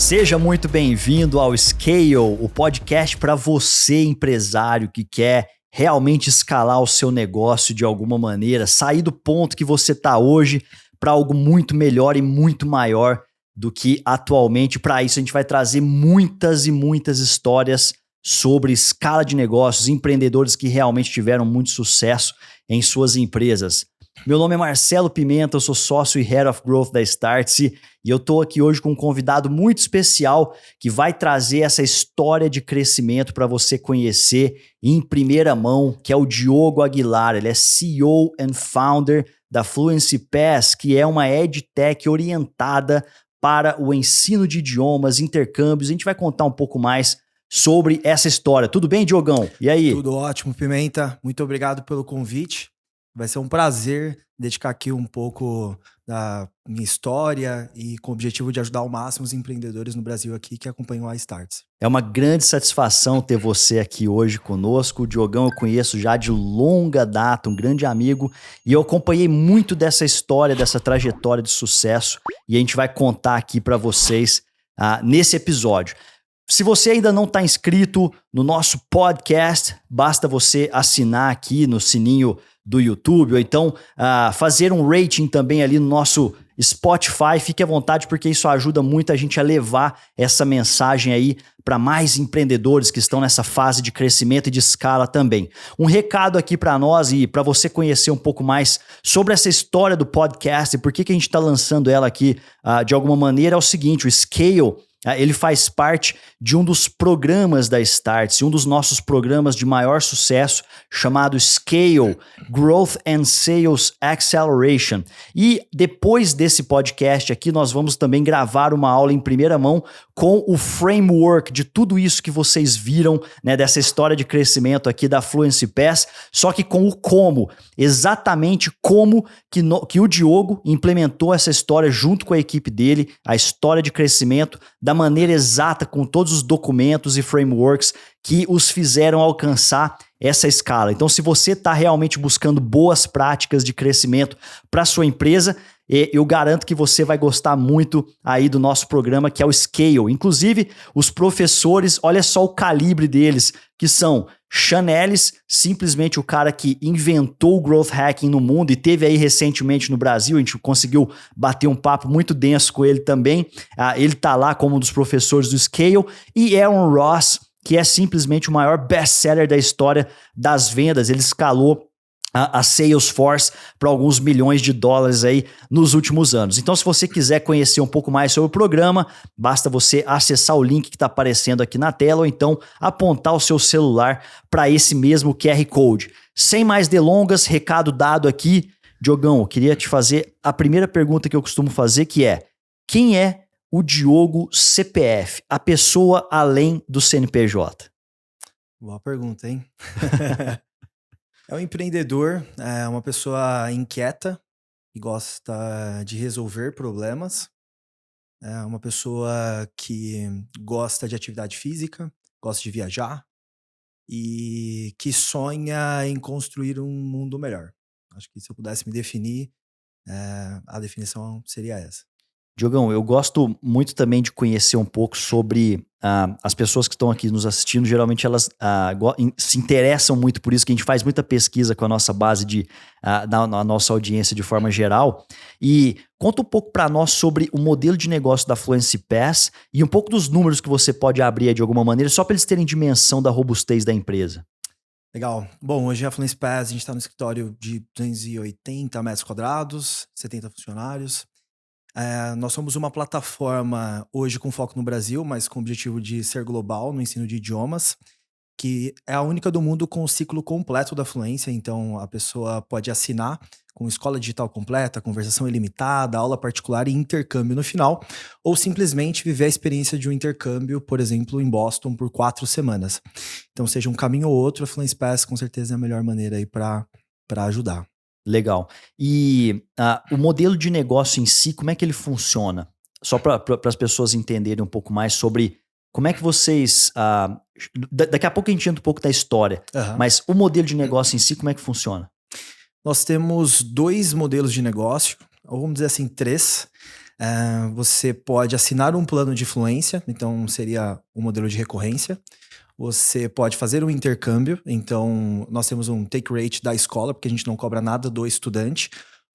Seja muito bem-vindo ao Scale, o podcast para você, empresário, que quer realmente escalar o seu negócio de alguma maneira, sair do ponto que você está hoje para algo muito melhor e muito maior do que atualmente. Para isso, a gente vai trazer muitas e muitas histórias sobre escala de negócios, empreendedores que realmente tiveram muito sucesso em suas empresas. Meu nome é Marcelo Pimenta, eu sou sócio e Head of Growth da Startse e eu estou aqui hoje com um convidado muito especial que vai trazer essa história de crescimento para você conhecer em primeira mão, que é o Diogo Aguilar. Ele é CEO and Founder da Fluency Pass, que é uma EdTech orientada para o ensino de idiomas, intercâmbios. A gente vai contar um pouco mais sobre essa história. Tudo bem, Diogão? E aí? Tudo ótimo, Pimenta. Muito obrigado pelo convite. Vai ser um prazer dedicar aqui um pouco da minha história e com o objetivo de ajudar ao máximo os empreendedores no Brasil aqui que acompanham a Startse. É uma grande satisfação ter você aqui hoje conosco. O Diogão eu conheço já de longa data, um grande amigo, e eu acompanhei muito dessa história, dessa trajetória de sucesso, e a gente vai contar aqui para vocês nesse episódio. Se você ainda não está inscrito no nosso podcast, basta você assinar aqui no sininho do YouTube, ou então fazer um rating também ali no nosso Spotify. Fique à vontade, porque isso ajuda muito a gente a levar essa mensagem aí para mais empreendedores que estão nessa fase de crescimento e de escala também. Um recado aqui para nós e para você conhecer um pouco mais sobre essa história do podcast e por que a gente está lançando ela aqui de alguma maneira é o seguinte: o Scale, ele faz parte de um dos programas da Startse, um dos nossos programas de maior sucesso, chamado Scale, Growth and Sales Acceleration. E depois desse podcast aqui, nós vamos também gravar uma aula em primeira mão com o framework de tudo isso que vocês viram, né, dessa história de crescimento aqui da Fluency Pass, só que com o como, exatamente como que o Diogo implementou essa história junto com a equipe dele, a história de crescimento, da maneira exata, com todos os documentos e frameworks que os fizeram alcançar essa escala. Então, se você está realmente buscando boas práticas de crescimento para sua empresa, eu garanto que você vai gostar muito aí do nosso programa, que é o Scale. Inclusive, os professores, olha só o calibre deles, que são Sean Ellis, simplesmente o cara que inventou o Growth Hacking no mundo e teve aí recentemente no Brasil. A gente conseguiu bater um papo muito denso com ele também. Ele tá lá como um dos professores do Scale. E Aaron Ross, que é simplesmente o maior best-seller da história das vendas. Ele escalou a Salesforce para alguns milhões de dólares aí nos últimos anos. Então, se você quiser conhecer um pouco mais sobre o programa, basta você acessar o link que está aparecendo aqui na tela ou então apontar o seu celular para esse mesmo QR Code. Sem mais delongas, recado dado aqui. Diogão, eu queria te fazer a primeira pergunta que eu costumo fazer, que é: quem é o Diogo CPF, a pessoa além do CNPJ? Boa pergunta, hein? É um empreendedor, é uma pessoa inquieta e gosta de resolver problemas. É uma pessoa que gosta de atividade física, gosta de viajar e que sonha em construir um mundo melhor. Acho que se eu pudesse me definir, a definição seria essa. Diogão, eu gosto muito também de conhecer um pouco sobre as pessoas que estão aqui nos assistindo. Geralmente elas se interessam muito por isso, que a gente faz muita pesquisa com a nossa base na nossa audiência de forma geral. E conta um pouco para nós sobre o modelo de negócio da Fluency Pass e um pouco dos números que você pode abrir de alguma maneira, só para eles terem dimensão da robustez da empresa. Legal. Bom, hoje a Fluency Pass, a gente está no escritório de 280 metros quadrados, 70 funcionários. Nós somos uma plataforma hoje com foco no Brasil, mas com o objetivo de ser global no ensino de idiomas, que é a única do mundo com o ciclo completo da fluência. Então, a pessoa pode assinar com escola digital completa, conversação ilimitada, aula particular e intercâmbio no final, ou simplesmente viver a experiência de um intercâmbio, por exemplo, em Boston por 4 semanas. Então, seja um caminho ou outro, a Fluency Pass com certeza é a melhor maneira aí para ajudar. Legal. E o modelo de negócio em si, como é que ele funciona? Só para as pessoas entenderem um pouco mais sobre como é que vocês... daqui a pouco a gente entra um pouco da história, mas o modelo de negócio em si, como é que funciona? Nós temos 2 modelos de negócio, ou vamos dizer assim, 3. Você pode assinar um plano de fluência, então seria um modelo de recorrência. Você pode fazer um intercâmbio, então nós temos um take rate da escola, porque a gente não cobra nada do estudante,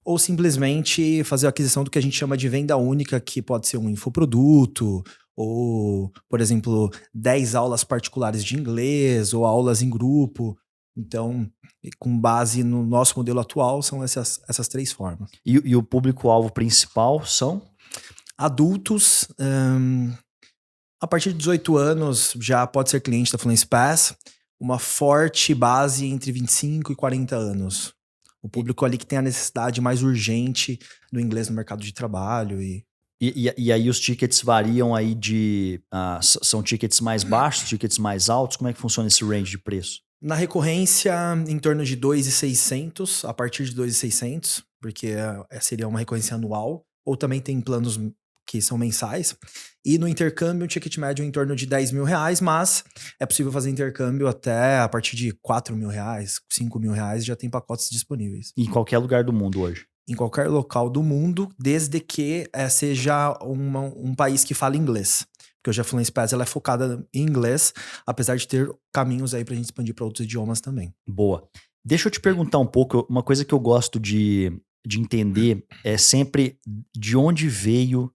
ou simplesmente fazer a aquisição do que a gente chama de venda única, que pode ser um infoproduto, ou, por exemplo, 10 aulas particulares de inglês, ou aulas em grupo. Então, com base no nosso modelo atual, são essas 3 formas. E o público-alvo principal são? Adultos, a partir de 18 anos já pode ser cliente da Fluency Pass, uma forte base entre 25 e 40 anos. O público ali que tem a necessidade mais urgente do inglês no mercado de trabalho. E aí os tickets variam aí são tickets mais baixos, tickets mais altos? Como é que funciona esse range de preço? Na recorrência, em torno de 2.600, a partir de 2.600, porque seria uma recorrência anual, ou também tem planos que são mensais. E no intercâmbio, o ticket médio é em torno de R$10.000, mas é possível fazer intercâmbio até a partir de R$4.000, R$5.000, já tem pacotes disponíveis. Em qualquer lugar do mundo hoje? Em qualquer local do mundo, desde que seja um país que fala inglês. Porque hoje a Fluency Pass ela é focada em inglês, apesar de ter caminhos aí pra gente expandir para outros idiomas também. Boa. Deixa eu te perguntar um pouco, uma coisa que eu gosto de entender é sempre de onde veio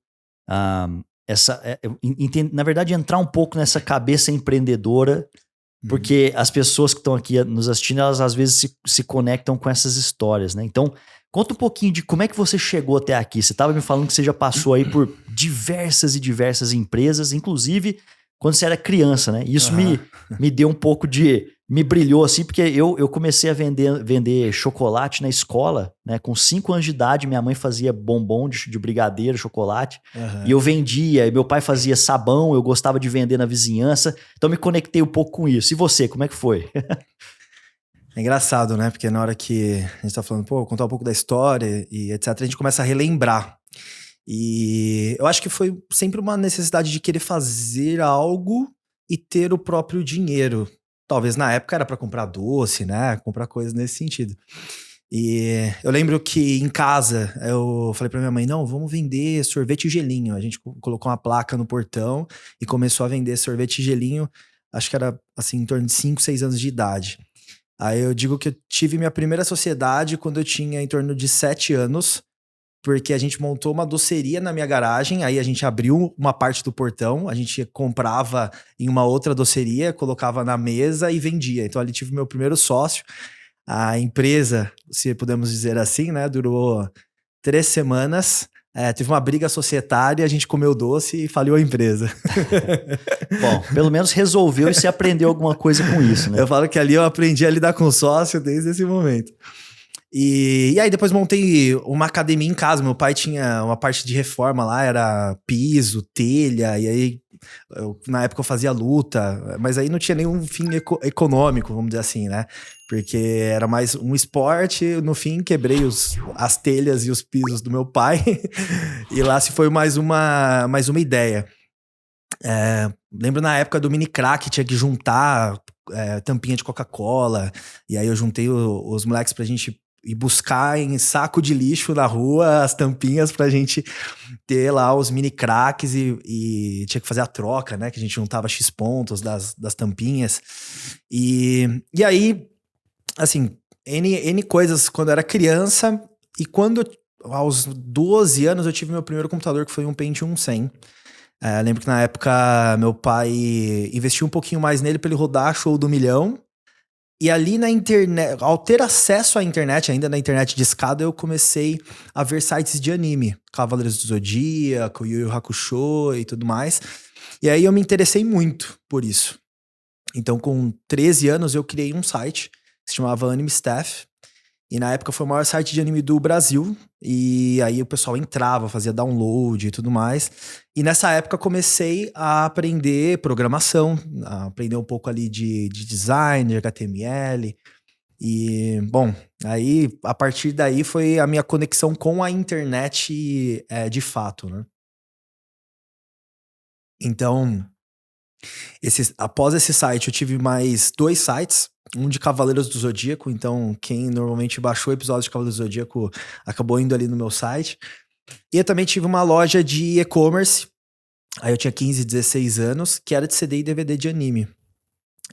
na verdade, entrar um pouco nessa cabeça empreendedora, porque as pessoas que estão aqui nos assistindo, elas às vezes se conectam com essas histórias, né? Então, conta um pouquinho de como é que você chegou até aqui. Você estava me falando que você já passou aí por diversas e diversas empresas, inclusive quando você era criança, né? Isso me deu um pouco me brilhou assim, porque eu comecei a vender chocolate na escola, né? Com 5 anos de idade, minha mãe fazia bombom de brigadeiro, chocolate, e eu vendia, e meu pai fazia sabão, eu gostava de vender na vizinhança, então me conectei um pouco com isso. E você, como é que foi? É engraçado, né? Porque na hora que a gente tá falando, contar um pouco da história e etc., a gente começa a relembrar. E eu acho que foi sempre uma necessidade de querer fazer algo e ter o próprio dinheiro. Talvez na época era para comprar doce, né? Comprar coisas nesse sentido. E eu lembro que em casa eu falei pra minha mãe, não, vamos vender sorvete e gelinho. A gente colocou uma placa no portão e começou a vender sorvete e gelinho. Acho que era assim, em torno de 5, 6 anos de idade. Aí eu digo que eu tive minha primeira sociedade quando eu tinha em torno de 7 anos, porque a gente montou uma doceria na minha garagem, aí a gente abriu uma parte do portão, a gente comprava em uma outra doceria, colocava na mesa e vendia. Então ali tive meu primeiro sócio. A empresa, se podemos dizer assim, né, durou 3 semanas. Teve uma briga societária, a gente comeu doce e faliu a empresa. Bom, pelo menos resolveu e você aprendeu alguma coisa com isso, né? Eu falo que ali eu aprendi a lidar com sócio desde esse momento. E aí depois montei uma academia em casa. Meu pai tinha uma parte de reforma lá, era piso, telha, e aí na época eu fazia luta, mas aí não tinha nenhum fim econômico, vamos dizer assim, né? Porque era mais um esporte, no fim quebrei as telhas e os pisos do meu pai, e lá se foi mais uma ideia. Lembro na época do mini crack, tinha que juntar tampinha de Coca-Cola, e aí eu juntei os moleques pra gente ir buscar em saco de lixo na rua as tampinhas pra gente ter lá os mini cracks e tinha que fazer a troca, né? Que a gente juntava X pontos das tampinhas. E aí, assim, N coisas quando eu era criança. E quando, aos 12 anos, eu tive meu primeiro computador, que foi um Pentium 100. Lembro que na época meu pai investiu um pouquinho mais nele pra ele rodar Show do Milhão. E ali na internet, ao ter acesso à internet, ainda na internet de escada, eu comecei a ver sites de anime. Cavaleiros do Zodíaco, Yu Yu Hakusho e tudo mais. E aí eu me interessei muito por isso. Então com 13 anos eu criei um site que se chamava Anime Staff. E na época foi o maior site de anime do Brasil. E aí o pessoal entrava, fazia download e tudo mais. E nessa época comecei a aprender programação, a aprender um pouco ali de design, de HTML. E, bom, aí a partir daí foi a minha conexão com a internet de fato, né? Então, após esse site eu tive mais 2 sites. Um de Cavaleiros do Zodíaco, então quem normalmente baixou o episódio de Cavaleiros do Zodíaco acabou indo ali no meu site. E eu também tive uma loja de e-commerce, aí eu tinha 15, 16 anos, que era de CD e DVD de anime.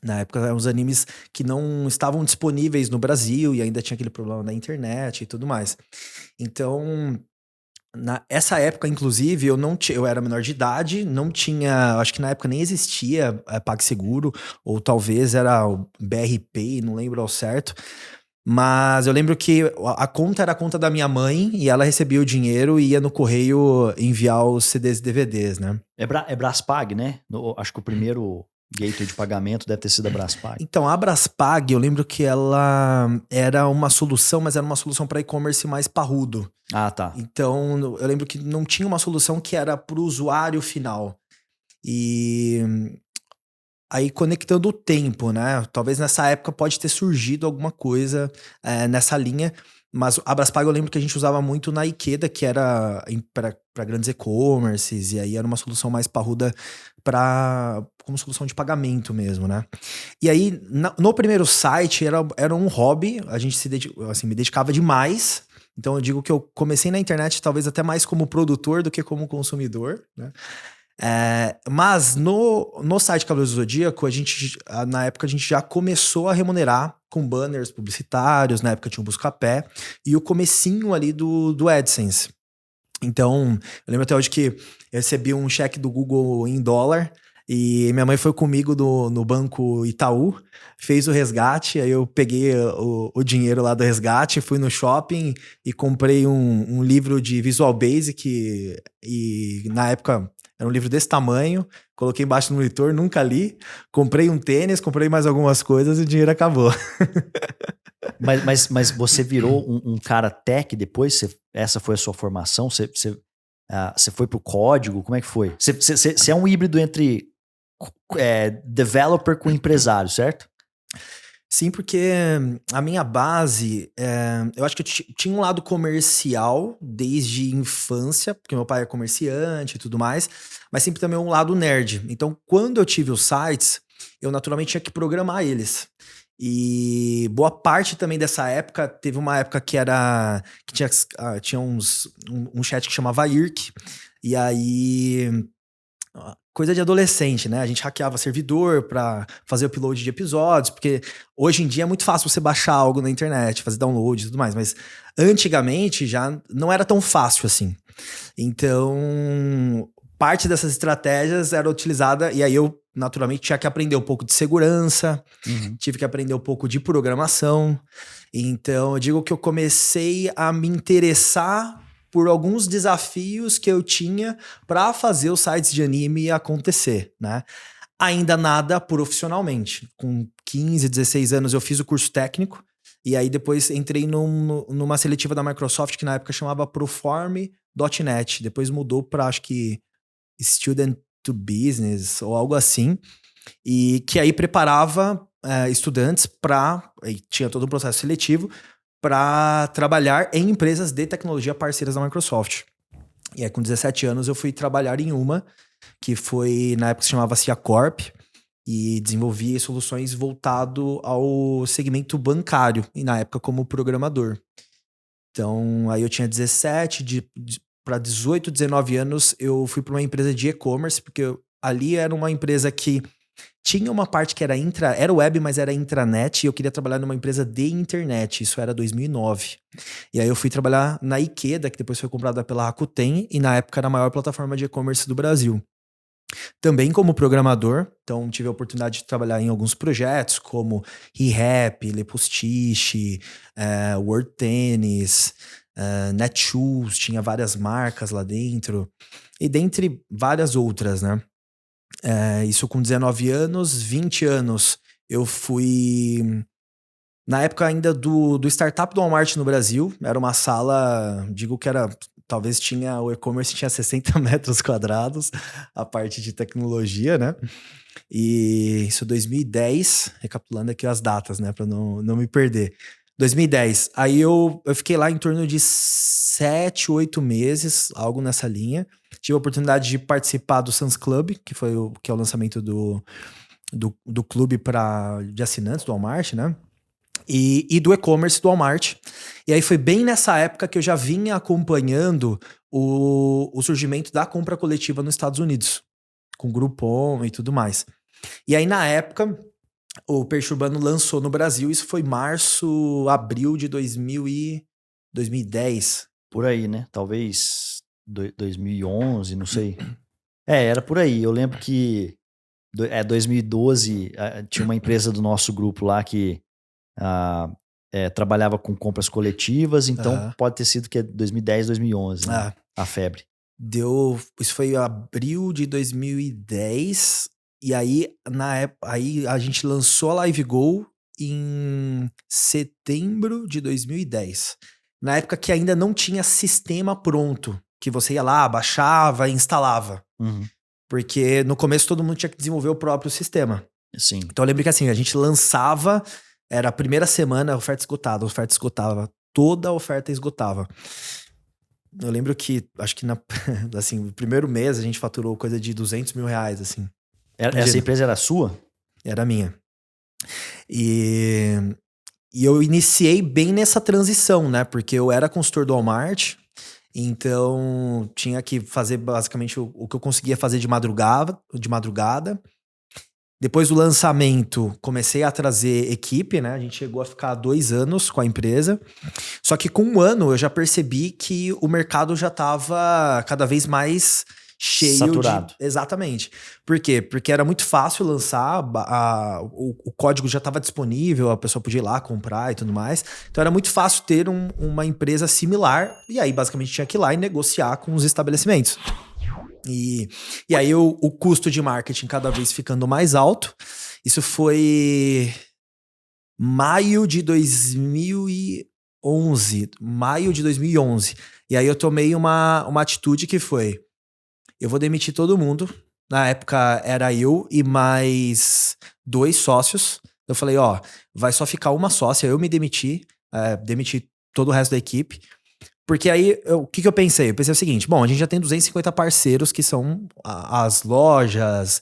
Na época eram os animes que não estavam disponíveis no Brasil e ainda tinha aquele problema da internet e tudo mais. Então, essa época, inclusive, eu era menor de idade, não tinha, acho que na época nem existia PagSeguro, ou talvez era o BRP, não lembro ao certo. Mas eu lembro que a conta era a conta da minha mãe e ela recebia o dinheiro e ia no correio enviar os CDs e DVDs, né? É Braspag, né? Acho que o primeiro gateway de pagamento deve ter sido a Braspag. Então, a Braspag, eu lembro que ela era uma solução, mas era uma solução para e-commerce mais parrudo. Ah, tá. Então, eu lembro que não tinha uma solução que era para o usuário final. E aí, conectando o tempo, né? Talvez nessa época pode ter surgido alguma coisa nessa linha. Mas a Braspag eu lembro que a gente usava muito na Ikeda, que era para grandes e-commerces. E aí era uma solução mais parruda como solução de pagamento mesmo, né? E aí, no primeiro site, era um hobby. A gente me dedicava demais. Então eu digo que eu comecei na internet talvez até mais como produtor do que como consumidor, né? Mas no site Cavaleiros do Zodíaco, na época a gente já começou a remunerar com banners publicitários, na época tinha um Buscapé, e o comecinho ali do AdSense. Então, eu lembro até hoje que eu recebi um cheque do Google em dólar, e minha mãe foi comigo no banco Itaú, fez o resgate, aí eu peguei o dinheiro lá do resgate, fui no shopping e comprei um livro de Visual Basic, e na época era um livro desse tamanho, coloquei embaixo no monitor, nunca li, comprei um tênis, comprei mais algumas coisas e o dinheiro acabou. Mas você virou um cara tech depois? Essa foi a sua formação? Você foi pro código? Como é que foi? Você é um híbrido entre developer com empresário, certo? Sim, porque a minha base, eu acho que eu tinha um lado comercial desde infância, porque meu pai é comerciante e tudo mais, mas sempre também um lado nerd. Então, quando eu tive os sites, eu naturalmente tinha que programar eles. E boa parte também dessa época, teve uma época que tinha um chat que chamava IRC, e aí coisa de adolescente, né? A gente hackeava servidor pra fazer upload de episódios, porque hoje em dia é muito fácil você baixar algo na internet, fazer download e tudo mais, mas antigamente já não era tão fácil assim. Então, parte dessas estratégias era utilizada, e aí eu naturalmente tinha que aprender um pouco de segurança, tive que aprender um pouco de programação. Então, eu digo que eu comecei a me interessar por alguns desafios que eu tinha para fazer os sites de anime acontecer, né? Ainda nada profissionalmente. Com 15, 16 anos eu fiz o curso técnico e aí depois entrei numa seletiva da Microsoft que na época chamava Proform.net. Depois mudou para acho que Student to Business ou algo assim. E que aí preparava estudantes tinha todo um processo seletivo para trabalhar em empresas de tecnologia parceiras da Microsoft. E aí, com 17 anos, eu fui trabalhar em uma, que foi, na época, se chamava CIA Corp, e desenvolvia soluções voltado ao segmento bancário, e na época como programador. Então, aí eu tinha 17, para 18, 19 anos, eu fui para uma empresa de e-commerce, porque ali era uma empresa que tinha uma parte que era web, mas era intranet, e eu queria trabalhar numa empresa de internet, isso era 2009. E aí eu fui trabalhar na Ikeda, que depois foi comprada pela Rakuten, e na época era a maior plataforma de e-commerce do Brasil. Também como programador, então tive a oportunidade de trabalhar em alguns projetos, como ReHap, Lepostiche, Word Tennis, Netshoes, tinha várias marcas lá dentro, e dentre várias outras, né? Isso com 19 anos, 20 anos, eu fui, na época ainda do startup do Walmart no Brasil, era uma sala, digo que era, talvez o e-commerce tinha 60 metros quadrados, a parte de tecnologia, né? E isso 2010, recapitulando aqui as datas, né, pra não me perder. 2010, aí eu fiquei lá em torno de 7, 8 meses, algo nessa linha. Tive a oportunidade de participar do Suns Club, que é o lançamento do clube de assinantes do Walmart, né? e do e-commerce do Walmart. E aí foi bem nessa época que eu já vinha acompanhando o surgimento da compra coletiva nos Estados Unidos, com Groupon e tudo mais. E aí, na época, o Peixe Urbano lançou no Brasil, isso foi março, abril de 2010. Por aí, né? Talvez 2011, não sei. Era por aí. Eu lembro que 2012 tinha uma empresa do nosso grupo lá que trabalhava com compras coletivas, então pode ter sido que é 2010, 2011, né? A febre. Isso foi abril de 2010, e aí, na época, aí a gente lançou a LiveGo em setembro de 2010. Na época que ainda não tinha sistema pronto, que você ia lá, baixava e instalava. Uhum. Porque no começo todo mundo tinha que desenvolver o próprio sistema. Sim. Então eu lembro que assim, a gente lançava, era a primeira semana, oferta esgotava, toda a oferta esgotava. Eu lembro que, acho que assim, no primeiro mês a gente faturou coisa de R$200 mil, assim. Essa empresa era sua? Era minha. E eu iniciei bem nessa transição, né? Porque eu era consultor do Walmart, então tinha que fazer basicamente o que eu conseguia fazer de madrugada. Depois do lançamento, comecei a trazer equipe, né? A gente chegou a ficar 2 anos com a empresa. Só que com 1 ano eu já percebi que o mercado já estava cada vez mais cheio. Saturado. Exatamente. Por quê? Porque era muito fácil lançar, o código já estava disponível, a pessoa podia ir lá comprar e tudo mais. Então era muito fácil ter uma empresa similar, e aí basicamente tinha que ir lá e negociar com os estabelecimentos. E aí o custo de marketing cada vez ficando mais alto. Isso foi maio de 2011. E aí eu tomei uma atitude que foi: eu vou demitir todo mundo. Na época era eu e mais 2 sócios. Eu falei, vai só ficar uma sócia. Eu me demiti todo o resto da equipe. Porque aí, o que eu pensei? Eu pensei o seguinte: bom, a gente já tem 250 parceiros que são as lojas,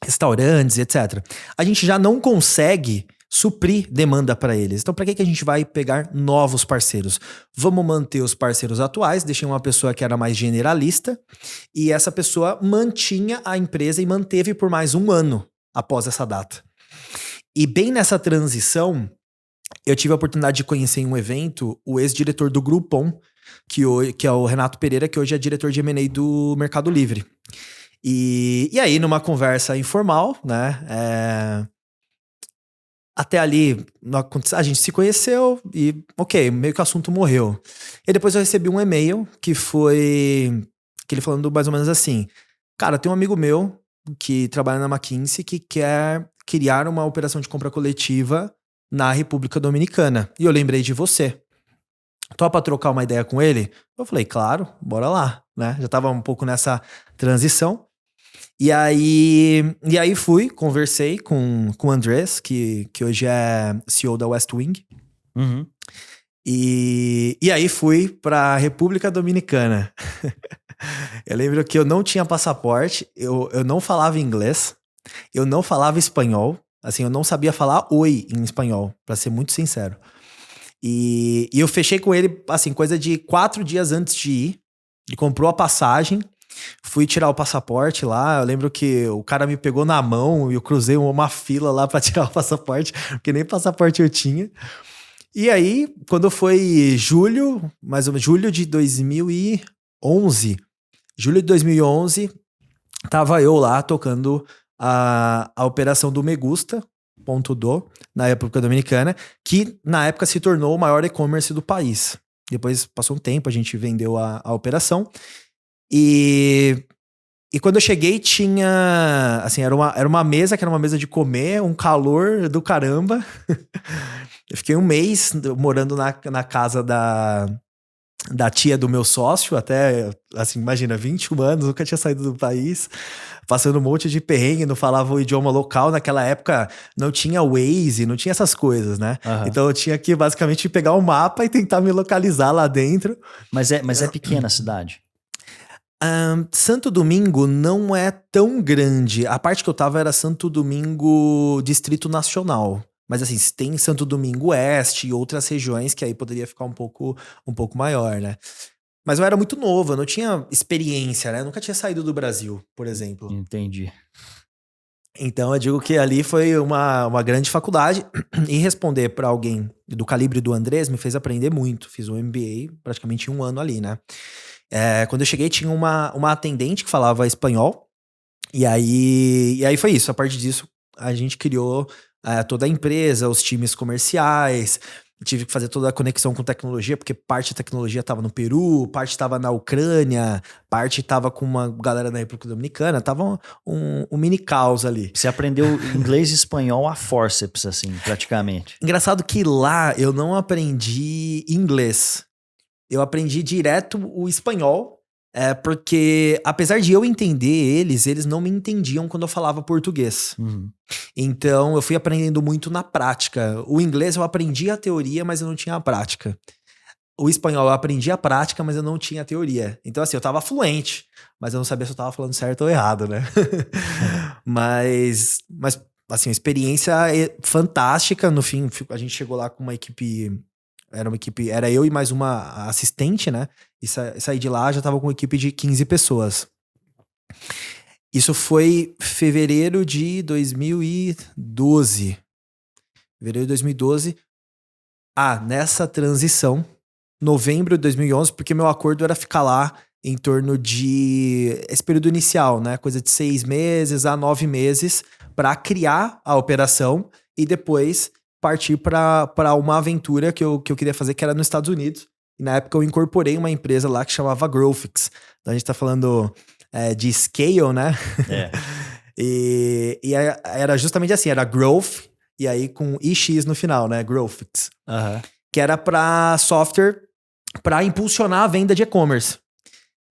restaurantes, etc. A gente já não consegue suprir demanda para eles. Então, para que a gente vai pegar novos parceiros? Vamos manter os parceiros atuais, deixei uma pessoa que era mais generalista, e essa pessoa mantinha a empresa e manteve por mais 1 ano após essa data. E bem nessa transição, eu tive a oportunidade de conhecer em um evento o ex-diretor do Groupon, que é o Renato Pereira, que hoje é diretor de M&A do Mercado Livre. E aí, numa conversa informal, né, até ali, a gente se conheceu e, meio que o assunto morreu. E depois eu recebi um e-mail que ele falando mais ou menos assim: cara, tem um amigo meu que trabalha na McKinsey que quer criar uma operação de compra coletiva na República Dominicana. E eu lembrei de você. Topa trocar uma ideia com ele? Eu falei, claro, bora lá, né? Já tava um pouco nessa transição. E aí conversei com o Andrés, que hoje é CEO da West Wing. Uhum. E aí fui pra República Dominicana. Eu lembro que eu não tinha passaporte, eu não falava inglês, eu não falava espanhol. Assim, eu não sabia falar oi em espanhol, pra ser muito sincero. E eu fechei com ele, assim, coisa de 4 dias antes de ir. Ele comprou a passagem, fui tirar o passaporte lá. Eu lembro que o cara me pegou na mão e eu cruzei uma fila lá pra tirar o passaporte, porque nem passaporte eu tinha. E aí, quando foi julho, mais ou menos, julho de 2011, tava eu lá tocando a operação do Megusta.do, na República Dominicana, que na época se tornou o maior e-commerce do país. Depois passou um tempo, a gente vendeu a operação. E quando eu cheguei, tinha, assim, era uma mesa, que era uma mesa de comer, um calor do caramba. Eu fiquei 1 mês morando na casa da tia do meu sócio, até, assim, imagina, 21 anos, nunca tinha saído do país, passando um monte de perrengue, não falava o idioma local. Naquela época não tinha Waze, não tinha essas coisas, né? Uhum. Então eu tinha que basicamente pegar o mapa e tentar me localizar lá dentro. Mas é pequena a cidade? Santo Domingo não é tão grande. A parte que eu tava era Santo Domingo Distrito Nacional. Mas assim, tem Santo Domingo Oeste e outras regiões que aí poderia ficar um pouco maior, né? Mas eu era muito novo, eu não tinha experiência, né? Eu nunca tinha saído do Brasil, por exemplo. Entendi. Então eu digo que ali foi uma grande faculdade e responder para alguém do calibre do Andrés me fez aprender muito. Fiz um MBA praticamente 1 ano ali, né? Quando eu cheguei tinha uma atendente que falava espanhol e aí foi isso. A partir disso a gente criou toda a empresa, os times comerciais. Tive que fazer toda a conexão com tecnologia, porque parte da tecnologia estava no Peru, parte estava na Ucrânia, parte estava com uma galera da República Dominicana, tava um mini caos ali. Você aprendeu inglês e espanhol a forceps, assim, praticamente. Engraçado que lá eu não aprendi inglês. Eu aprendi direto o espanhol, porque apesar de eu entender eles não me entendiam quando eu falava português. Uhum. Então eu fui aprendendo muito na prática. O inglês eu aprendi a teoria, mas eu não tinha a prática. O espanhol eu aprendi a prática, mas eu não tinha a teoria. Então assim, eu tava fluente, mas eu não sabia se eu tava falando certo ou errado, né? mas assim, a experiência é fantástica. No fim, a gente chegou lá com uma equipe. Era eu e mais uma assistente, né? E saí de lá, já tava com uma equipe de 15 pessoas. Isso foi fevereiro de 2012. Fevereiro de 2012. Nessa transição, novembro de 2011, porque meu acordo era ficar lá em torno de esse período inicial, né? Coisa de 6 meses a 9 meses para criar a operação e depois partir para uma aventura que eu queria fazer, que era nos Estados Unidos. E na época eu incorporei uma empresa lá que chamava Growthix. Então a gente tá falando de scale, né? e era justamente assim, era growth, e aí com IX no final, né? Growthix. Que era para software para impulsionar a venda de e-commerce.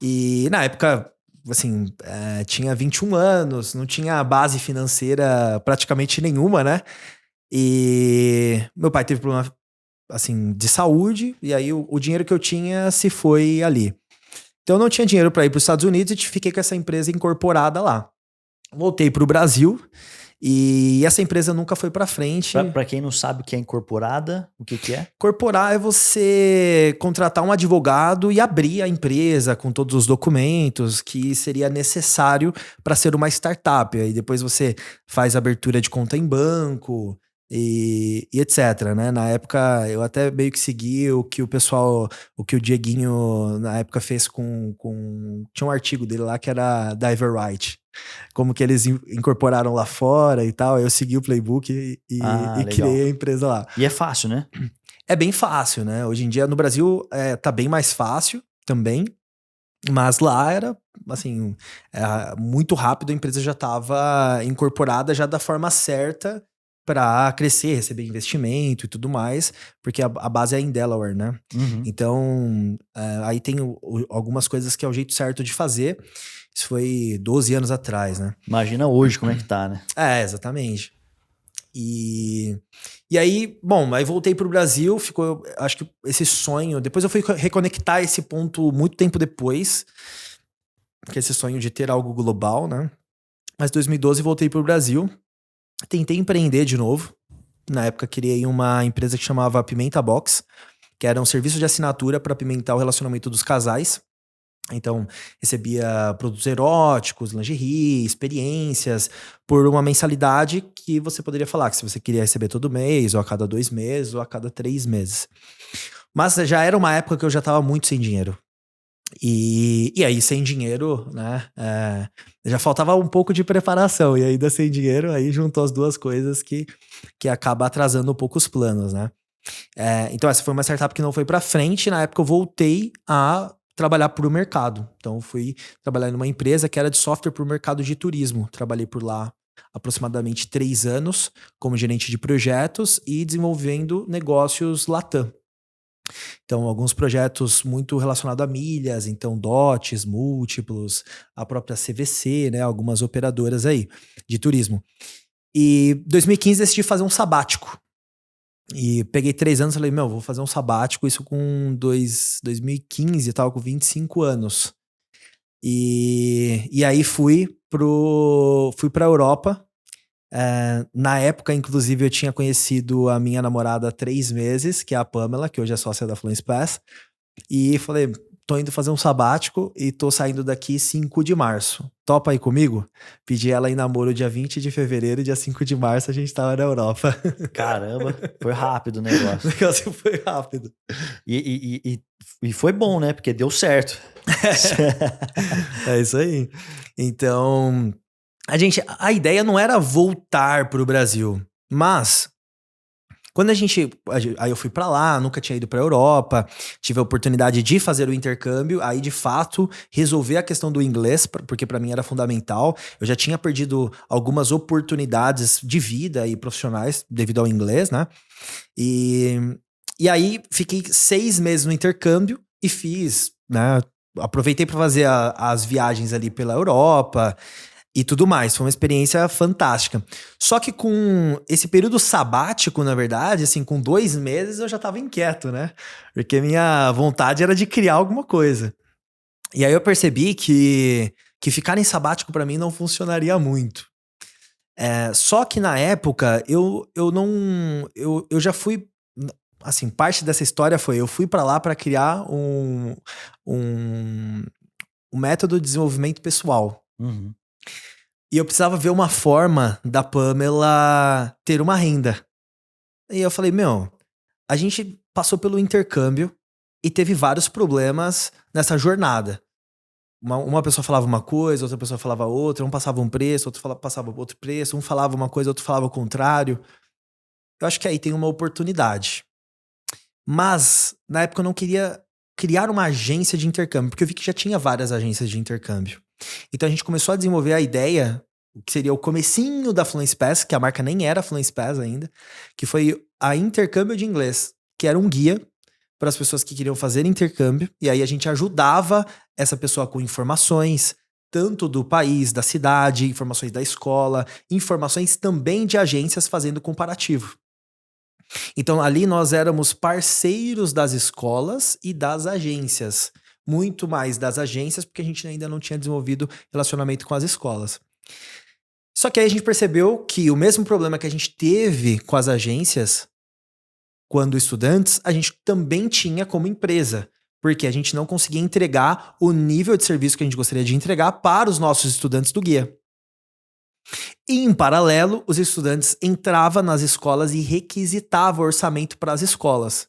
E na época, assim, tinha 21 anos, não tinha base financeira praticamente nenhuma, né? E meu pai teve problema, assim, de saúde, e aí o dinheiro que eu tinha se foi ali. Então eu não tinha dinheiro para ir para os Estados Unidos e fiquei com essa empresa incorporada lá. Voltei para o Brasil e essa empresa nunca foi para frente. Para quem não sabe o que é incorporada, o que é? Incorporar é você contratar um advogado e abrir a empresa com todos os documentos que seria necessário para ser uma startup. Aí depois você faz abertura de conta em banco e etc, né? Na época eu até meio que segui o que o Dieguinho na época fez com tinha um artigo dele lá que era Diver Right. Como que eles incorporaram lá fora e tal. Eu segui o playbook e criei a empresa lá. E é fácil, né? É bem fácil, né? Hoje em dia no Brasil tá bem mais fácil também. Mas lá era, assim, muito rápido, a empresa já estava incorporada já da forma certa para crescer, receber investimento e tudo mais, porque a base é em Delaware, né? Uhum. Então, aí tem algumas coisas que é o jeito certo de fazer. Isso foi 12 anos atrás, né? Imagina hoje como é que tá, né? Exatamente. E aí, bom, aí voltei pro Brasil, ficou, acho que esse sonho, depois eu fui reconectar esse ponto muito tempo depois, que é esse sonho de ter algo global, né? Mas em 2012 voltei pro Brasil, tentei empreender de novo. Na época criei uma empresa que chamava Pimenta Box, que era um serviço de assinatura para apimentar o relacionamento dos casais. Então, recebia produtos eróticos, lingerie, experiências, por uma mensalidade que você poderia falar que se você queria receber todo mês, ou a cada 2 meses, ou a cada 3 meses. Mas já era uma época que eu já estava muito sem dinheiro. E aí, sem dinheiro, né, já faltava um pouco de preparação. E ainda sem dinheiro, aí juntou as duas coisas que acaba atrasando um pouco os planos, né. Então essa foi uma startup que não foi pra frente. Na época eu voltei a trabalhar para o mercado. Então fui trabalhar numa empresa que era de software para o mercado de turismo. Trabalhei por lá aproximadamente 3 anos como gerente de projetos e desenvolvendo negócios Latam. Então alguns projetos muito relacionados a milhas, então dotes, múltiplos, a própria CVC, né, algumas operadoras aí de turismo. E em 2015 decidi fazer um sabático. E peguei 3 anos e falei, vou fazer um sabático, isso com 2015, eu tava com 25 anos. E aí fui pra Europa, Na época, inclusive, eu tinha conhecido a minha namorada há 3 meses, que é a Pamela, que hoje é sócia da Fluence Pass. E falei, tô indo fazer um sabático e tô saindo daqui 5 de março. Topa aí comigo? Pedi ela em namoro dia 20 de fevereiro, dia 5 de março a gente tava na Europa. Caramba, foi rápido o O negócio. negócio foi rápido. E foi bom, né? Porque deu certo. É isso aí. Então, a ideia não era voltar pro Brasil, mas quando aí eu fui pra lá, nunca tinha ido pra Europa, tive a oportunidade de fazer o intercâmbio, aí de fato resolver a questão do inglês, porque pra mim era fundamental. Eu já tinha perdido algumas oportunidades de vida e profissionais devido ao inglês, né? E aí fiquei 6 meses no intercâmbio e fiz, né? Aproveitei pra fazer as viagens ali pela Europa e tudo mais. Foi uma experiência fantástica. Só que com esse período sabático, na verdade, assim, com 2 meses eu já tava inquieto, né? Porque minha vontade era de criar alguma coisa. E aí eu percebi que ficar em sabático pra mim não funcionaria muito. Só que na época eu já fui, assim, parte dessa história foi, eu fui pra lá pra criar um método de desenvolvimento pessoal. Uhum. E eu precisava ver uma forma da Pamela ter uma renda. E eu falei, a gente passou pelo intercâmbio e teve vários problemas nessa jornada. Uma pessoa falava uma coisa, outra pessoa falava outra, um passava um preço, outro passava outro preço, um falava uma coisa, outro falava o contrário. Eu acho que aí tem uma oportunidade. Mas, na época, eu não queria criar uma agência de intercâmbio, porque eu vi que já tinha várias agências de intercâmbio. Então a gente começou a desenvolver a ideia, o que seria o comecinho da Fluence Pass, que a marca nem era Fluence Pass ainda, que foi a intercâmbio de inglês, que era um guia para as pessoas que queriam fazer intercâmbio, e aí a gente ajudava essa pessoa com informações, tanto do país, da cidade, informações da escola, informações também de agências fazendo comparativo. Então ali nós éramos parceiros das escolas e das agências. Muito mais das agências, porque a gente ainda não tinha desenvolvido relacionamento com as escolas. Só que aí a gente percebeu que o mesmo problema que a gente teve com as agências, quando estudantes, a gente também tinha como empresa. Porque a gente não conseguia entregar o nível de serviço que a gente gostaria de entregar para os nossos estudantes do guia. E, em paralelo, os estudantes entravam nas escolas e requisitavam orçamento para as escolas.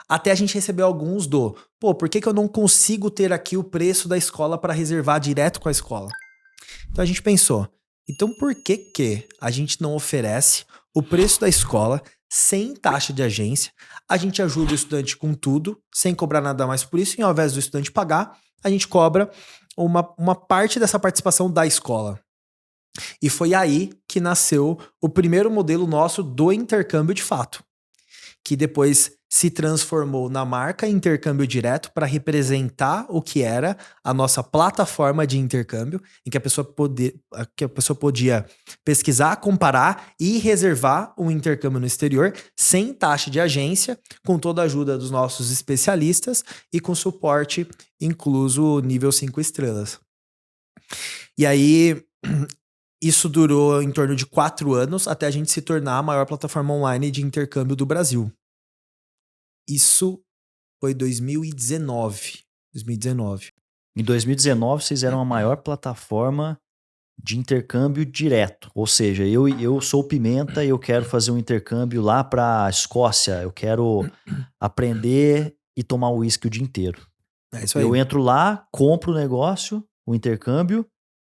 Até a gente recebeu alguns por que eu não consigo ter aqui o preço da escola para reservar direto com a escola? Então a gente pensou, então por que a gente não oferece o preço da escola sem taxa de agência? A gente ajuda o estudante com tudo, sem cobrar nada mais por isso, e ao invés do estudante pagar, a gente cobra uma parte dessa participação da escola. E foi aí que nasceu o primeiro modelo nosso do intercâmbio de fato, que depois se transformou na marca Intercâmbio Direto para representar o que era a nossa plataforma de intercâmbio, em que a pessoa podia pesquisar, comparar e reservar um intercâmbio no exterior sem taxa de agência, com toda a ajuda dos nossos especialistas e com suporte incluso nível 5 estrelas. E aí isso durou em torno de 4 anos até a gente se tornar a maior plataforma online de intercâmbio do Brasil. Isso foi 2019. Em 2019, vocês eram a maior plataforma de intercâmbio direto. Ou seja, eu sou Pimenta e eu quero fazer um intercâmbio lá para Escócia. Eu quero aprender e tomar uísque o dia inteiro. É isso aí. Eu entro lá, compro o negócio, o intercâmbio,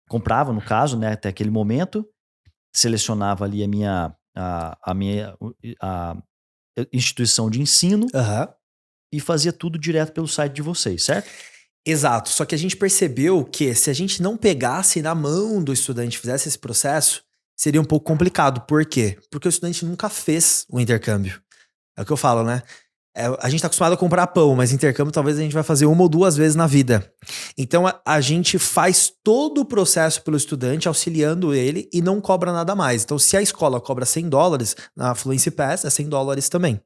comprava no caso, né, até aquele momento, selecionava ali a minha instituição de ensino e fazia tudo direto pelo site de vocês, certo? Exato, só que a gente percebeu que se a gente não pegasse na mão do estudante e fizesse esse processo, seria um pouco complicado. Por quê? Porque o estudante nunca fez o intercâmbio. É o que eu falo, né? A gente tá acostumado a comprar pão, mas intercâmbio talvez a gente vai fazer 1 ou 2 vezes na vida. Então a gente faz todo o processo pelo estudante, auxiliando ele e não cobra nada mais. Então se a escola cobra $100, na Fluence Pass é $100 também.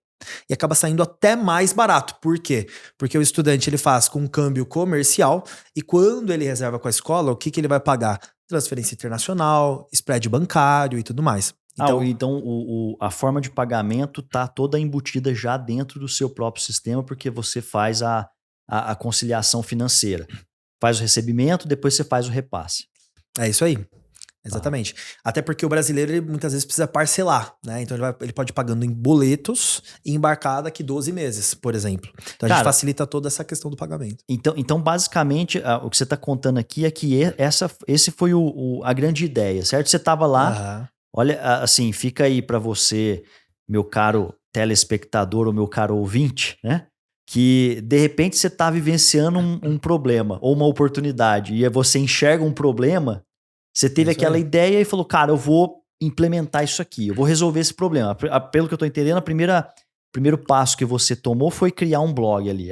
E acaba saindo até mais barato. Por quê? Porque o estudante ele faz com um câmbio comercial e quando ele reserva com a escola, o que ele vai pagar? Transferência internacional, spread bancário e tudo mais. Então a forma de pagamento tá toda embutida já dentro do seu próprio sistema, porque você faz a conciliação financeira. Faz o recebimento, depois você faz o repasse. É isso aí. Exatamente. Até porque o brasileiro, ele muitas vezes precisa parcelar, né? Então ele pode ir pagando em boletos e embarcar daqui 12 meses, por exemplo. Então a gente facilita toda essa questão do pagamento. Então basicamente, o que você está contando aqui é que esse foi a grande ideia, certo? Você estava lá, olha, assim, fica aí para você, meu caro telespectador ou meu caro ouvinte, né? Que de repente você está vivenciando um problema ou uma oportunidade e você enxerga um problema. Você teve aquela ideia e falou, cara, eu vou implementar isso aqui, eu vou resolver esse problema. Pelo que eu tô entendendo, primeiro passo que você tomou foi criar um blog ali.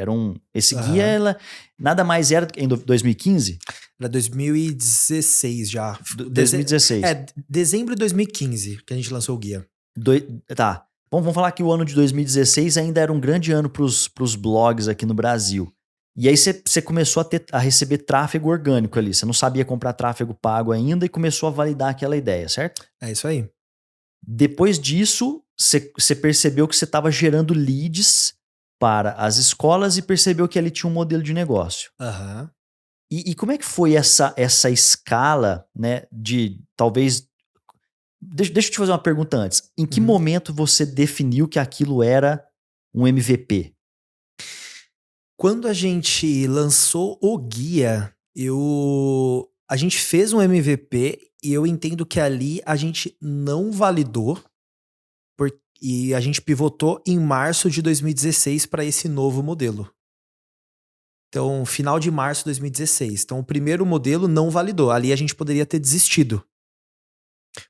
Esse guia, nada mais era em 2015? Era 2016 já. 2016. Dezembro de 2015 que a gente lançou o guia. Tá. Vamos falar que o ano de 2016 ainda era um grande ano pros blogs aqui no Brasil. E aí você começou a receber tráfego orgânico ali. Você não sabia comprar tráfego pago ainda e começou a validar aquela ideia, certo? É isso aí. Depois disso, você percebeu que você estava gerando leads para as escolas e percebeu que ali tinha um modelo de negócio. E como é que foi essa escala, né, de talvez... Deixa eu te fazer uma pergunta antes. Em que momento você definiu que aquilo era um MVP? Quando a gente lançou o guia, a gente fez um MVP e eu entendo que ali a gente não validou e a gente pivotou em março de 2016 para esse novo modelo. Então, final de março de 2016. Então, o primeiro modelo não validou. Ali a gente poderia ter desistido.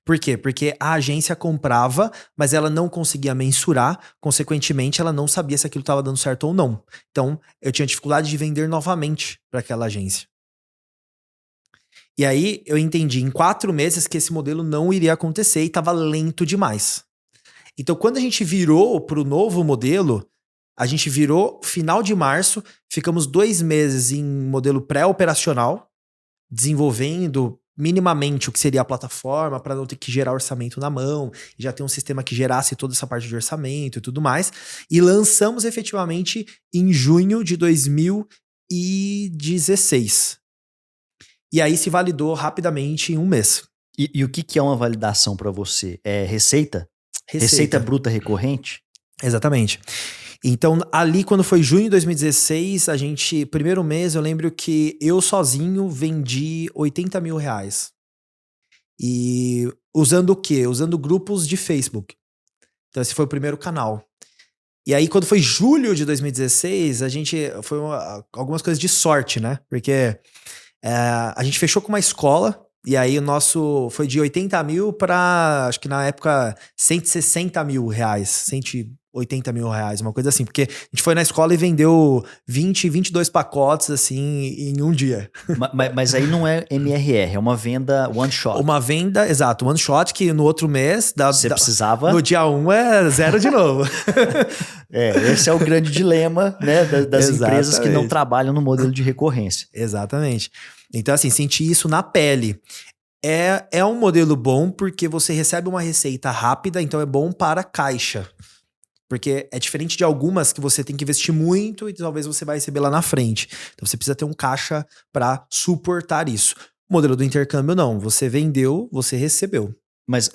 Por quê? Porque a agência comprava, mas ela não conseguia mensurar, consequentemente ela não sabia se aquilo estava dando certo ou não. Então, eu tinha dificuldade de vender novamente para aquela agência. E aí, eu entendi em 4 meses que esse modelo não iria acontecer e estava lento demais. Então, quando a gente virou para o novo modelo, a gente virou final de março, ficamos 2 meses em modelo pré-operacional, desenvolvendo minimamente o que seria a plataforma para não ter que gerar orçamento na mão, e já ter um sistema que gerasse toda essa parte de orçamento e tudo mais. E lançamos efetivamente em junho de 2016. E aí se validou rapidamente em 1 mês. E o que é uma validação para você? É receita? Receita bruta recorrente? Exatamente. Então, ali quando foi junho de 2016, primeiro mês, eu lembro que eu sozinho vendi R$80 mil. E usando o quê? Usando grupos de Facebook. Então, esse foi o primeiro canal. E aí, quando foi julho de 2016, foi algumas coisas de sorte, né? Porque a gente fechou com uma escola, e aí o nosso foi de 80 mil para, acho que na época, 160 mil reais. 180 mil reais, uma coisa assim. Porque a gente foi na escola e vendeu 22 pacotes, assim, em um dia. Mas aí não é MRR, é uma venda one shot. Uma venda, exato, one shot, que no outro mês... Você precisava... No dia 1 é zero de novo. Esse é o grande dilema, né, das empresas que não trabalham no modelo de recorrência. Exatamente. Então, assim, senti isso na pele. É um modelo bom porque você recebe uma receita rápida, então é bom para caixa. Porque é diferente de algumas que você tem que investir muito e talvez você vai receber lá na frente. Então você precisa ter um caixa para suportar isso. O modelo do intercâmbio não. Você vendeu, você recebeu. Mas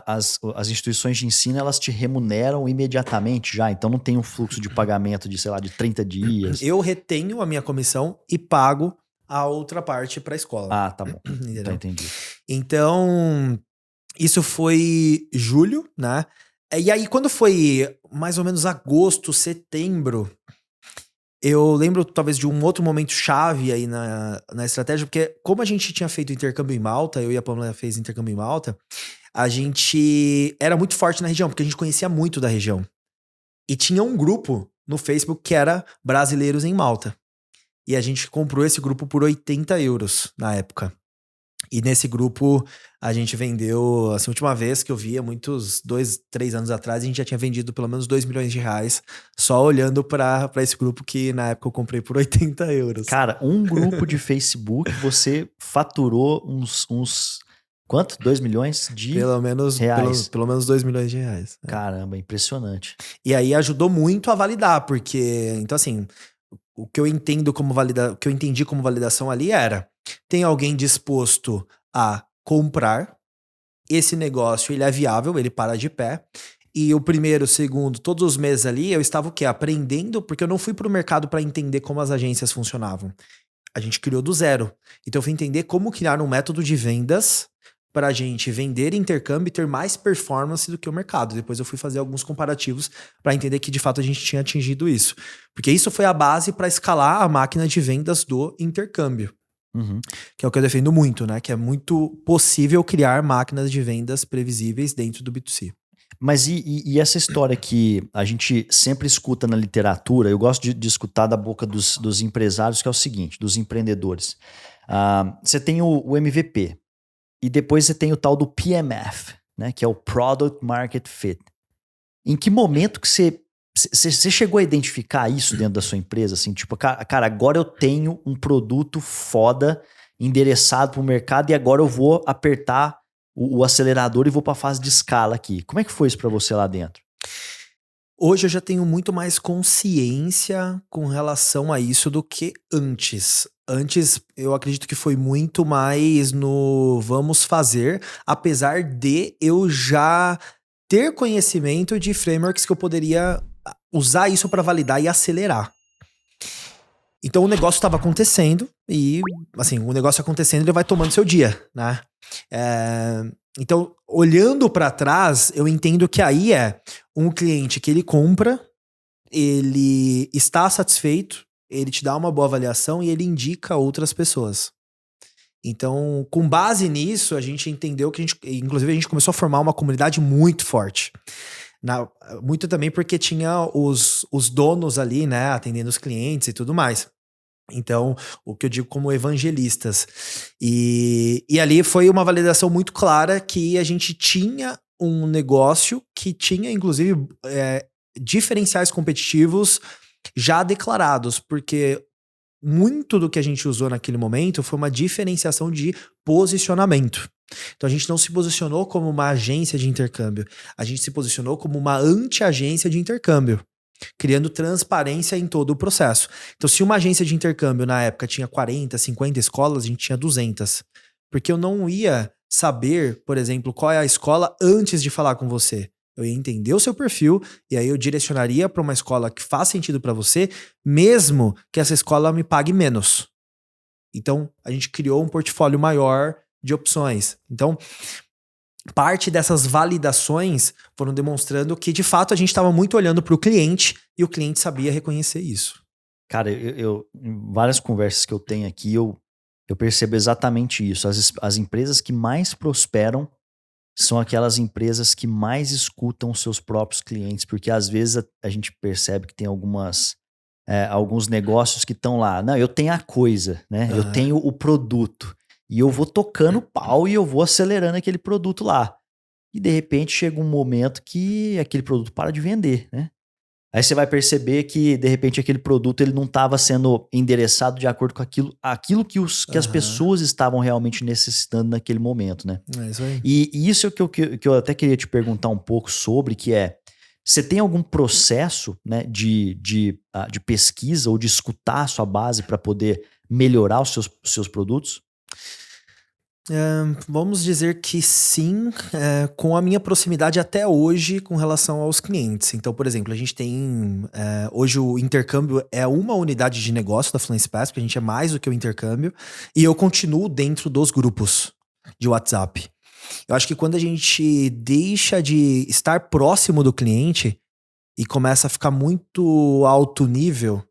as instituições de ensino, elas te remuneram imediatamente já? Então não tem um fluxo de pagamento de, sei lá, de 30 dias? Eu retenho a minha comissão e pago a outra parte para a escola. Ah, tá bom. Tá, entendi. Então, isso foi julho, né? E aí, quando foi mais ou menos agosto, setembro, eu lembro talvez de um outro momento chave aí na estratégia, porque como a gente tinha feito intercâmbio em Malta, eu e a Pamela fez intercâmbio em Malta, a gente era muito forte na região, porque a gente conhecia muito da região. E tinha um grupo no Facebook que era Brasileiros em Malta. E a gente comprou esse grupo por 80 euros na época. E nesse grupo a gente vendeu, assim, a última vez que eu via, 2, 3 anos atrás, a gente já tinha vendido pelo menos 2 milhões de reais, só olhando pra esse grupo que na época eu comprei por 80 euros. Cara, um grupo de Facebook, você faturou uns Quanto? 2 milhões de Pelo menos, reais. pelo menos 2 milhões de reais. Caramba, impressionante. E aí ajudou muito a validar, porque, então assim, o que eu entendo como o que eu entendi como validação ali era: tem alguém disposto a comprar, esse negócio ele é viável, ele para de pé. E o primeiro, o segundo, todos os meses ali, eu estava o quê? Aprendendo, porque eu não fui pro mercado para entender como as agências funcionavam. A gente criou do zero. Então eu fui entender como criar um método de vendas para a gente vender intercâmbio e ter mais performance do que o mercado. Depois eu fui fazer alguns comparativos para entender que de fato a gente tinha atingido isso. Porque isso foi a base para escalar a máquina de vendas do intercâmbio. Uhum. Que é o que eu defendo muito, né? Que é muito possível criar máquinas de vendas previsíveis dentro do B2C. Mas e essa história que a gente sempre escuta na literatura, eu gosto de escutar da boca dos empresários, que é o seguinte, dos empreendedores. Você tem o MVP e depois você tem o tal do PMF, né, que é o Product Market Fit. Em que momento que você chegou a identificar isso dentro da sua empresa? Assim, tipo, cara, agora eu tenho um produto foda endereçado para o mercado e agora eu vou apertar o acelerador e vou para a fase de escala aqui. Como é que foi isso para você lá dentro? Hoje eu já tenho muito mais consciência com relação a isso do que antes. Antes eu acredito que foi muito mais no vamos fazer, apesar de eu já ter conhecimento de frameworks que eu poderia usar isso para validar e acelerar. Então o negócio estava acontecendo e, assim, o negócio acontecendo ele vai tomando seu dia, né? Então, olhando para trás, eu entendo que aí é um cliente que ele compra, ele está satisfeito, ele te dá uma boa avaliação e ele indica outras pessoas. Então, com base nisso, a gente entendeu que inclusive a gente começou a formar uma comunidade muito forte. Muito também porque tinha os donos ali, né, atendendo os clientes e tudo mais. Então, o que eu digo como evangelistas. E ali foi uma validação muito clara que a gente tinha um negócio que tinha, inclusive, diferenciais competitivos já declarados, porque muito do que a gente usou naquele momento foi uma diferenciação de posicionamento. Então a gente não se posicionou como uma agência de intercâmbio, a gente se posicionou como uma anti-agência de intercâmbio, criando transparência em todo o processo. Então se uma agência de intercâmbio na época tinha 40, 50 escolas, a gente tinha 200. Porque eu não ia saber, por exemplo, qual é a escola antes de falar com você. Eu ia entender o seu perfil e aí eu direcionaria para uma escola que faz sentido para você, mesmo que essa escola me pague menos. Então, a gente criou um portfólio maior de opções. Então, parte dessas validações foram demonstrando que, de fato, a gente estava muito olhando para o cliente e o cliente sabia reconhecer isso. Cara, em várias conversas que eu tenho aqui, eu percebo exatamente isso. As empresas que mais prosperam são aquelas empresas que mais escutam os seus próprios clientes, porque às vezes a gente percebe que tem alguns negócios que estão lá. Não, eu tenho a coisa, né? Eu tenho o produto e eu vou tocando pau e eu vou acelerando aquele produto lá. E de repente chega um momento que aquele produto para de vender, né? Aí você vai perceber que, de repente, aquele produto ele não estava sendo endereçado de acordo com aquilo que as pessoas estavam realmente necessitando naquele momento, né? É isso aí. E isso é que eu até queria te perguntar um pouco sobre, que é, você tem algum processo, né, de pesquisa ou de escutar a sua base para poder melhorar os seus produtos? Vamos dizer que sim, com a minha proximidade até hoje com relação aos clientes. Então, por exemplo, a gente tem... hoje o intercâmbio é uma unidade de negócio da Fluency Pass, porque a gente é mais do que o intercâmbio, e eu continuo dentro dos grupos de WhatsApp. Eu acho que quando a gente deixa de estar próximo do cliente e começa a ficar muito alto nível,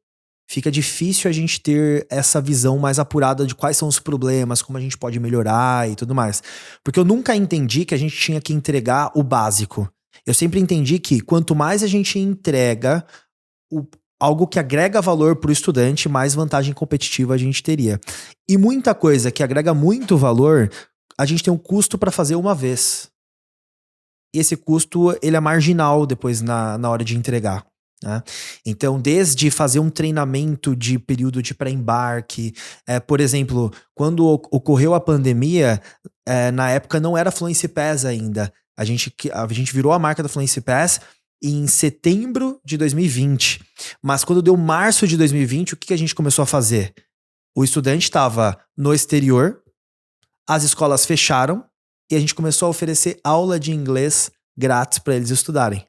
fica difícil a gente ter essa visão mais apurada de quais são os problemas, como a gente pode melhorar e tudo mais. Porque eu nunca entendi que a gente tinha que entregar o básico. Eu sempre entendi que quanto mais a gente entrega algo que agrega valor para o estudante, mais vantagem competitiva a gente teria. E muita coisa que agrega muito valor, a gente tem um custo para fazer uma vez. E esse custo, ele é marginal depois na hora de entregar. né? Então, desde fazer um treinamento de período de pré-embarque, por exemplo, quando ocorreu a pandemia, na época não era Fluency Pass ainda. A gente virou a marca da Fluency Pass em setembro de 2020. Mas quando deu março de 2020, o que a gente começou a fazer? O estudante estava no exterior, as escolas fecharam e a gente começou a oferecer aula de inglês grátis para eles estudarem.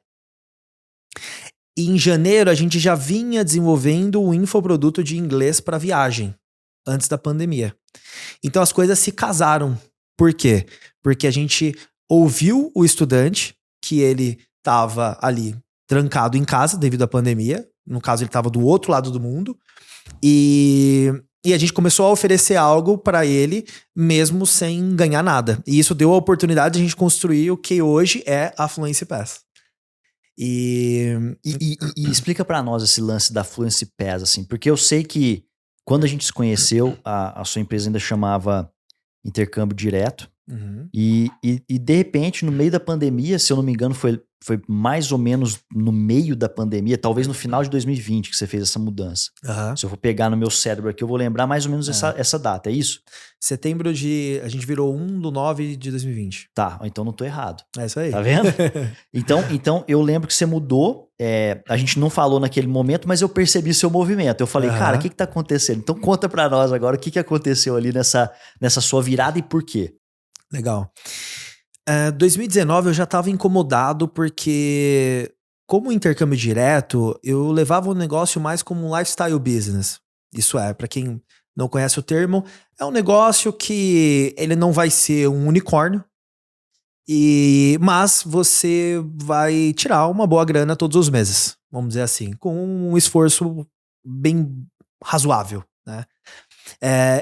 E em janeiro a gente já vinha desenvolvendo um infoproduto de inglês para viagem, antes da pandemia. Então as coisas se casaram. Por quê? Porque a gente ouviu o estudante, que ele estava ali trancado em casa devido à pandemia. No caso, ele estava do outro lado do mundo. E a gente começou a oferecer algo para ele, mesmo sem ganhar nada. E isso deu a oportunidade de a gente construir o que hoje é a Fluency Pass. E explica para nós esse lance da Fluency Pass, assim, porque eu sei que quando a gente se conheceu, a sua empresa ainda chamava Intercâmbio Direto. Uhum. E de repente, no meio da pandemia, se eu não me engano, foi mais ou menos no meio da pandemia, talvez no final de 2020 que você fez essa mudança. Uhum. Se eu for pegar no meu cérebro aqui, eu vou lembrar mais ou menos essa data, é isso? Setembro a gente virou 1/9 de 2020. Tá, então não tô errado. É isso aí. Tá vendo? Então eu lembro que você mudou, a gente não falou naquele momento, mas eu percebi seu movimento. Eu falei, cara, o que tá acontecendo? Então conta pra nós agora o que aconteceu ali nessa sua virada e por quê? Legal. 2019 eu já estava incomodado porque, como intercâmbio direto, eu levava o negócio mais como um lifestyle business. Isso para quem não conhece o termo, é um negócio que ele não vai ser um unicórnio, mas você vai tirar uma boa grana todos os meses, vamos dizer assim, com um esforço bem razoável, né?